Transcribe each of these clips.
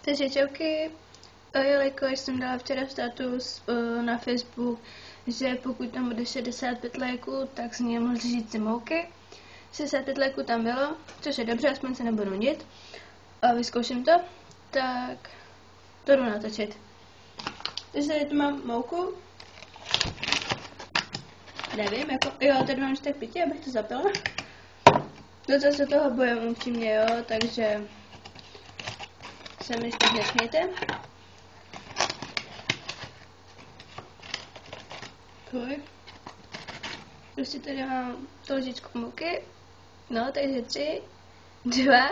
Takže čauky, jelikož jsem dala včera status na Facebook, že pokud tam bude 65 lajků, tak jsem měl říct mouky. 65 lajků tam bylo, což je dobře, aspoň se nebudu nudit. A vyzkouším to, tak to jdu natočit. Takže tady tu mám mouku. Nevím, jako, jo, tady mám štek pití, abych to zapila. Docela se toho bojím upřímně, jo, takže se mi ještě nesmějte. Prostě tady mám to lžičku mouky. No, takže 3, 2,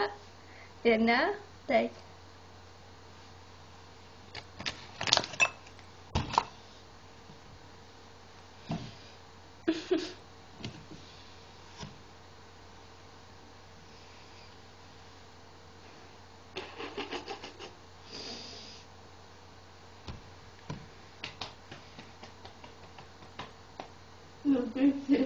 1, teď. No, pěkně.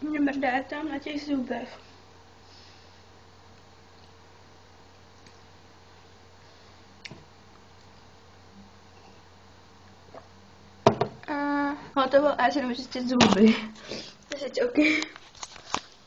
Mě mrdá tam na těch zubech. A hotovo a já si jdem čistit zuby. Takže čauky.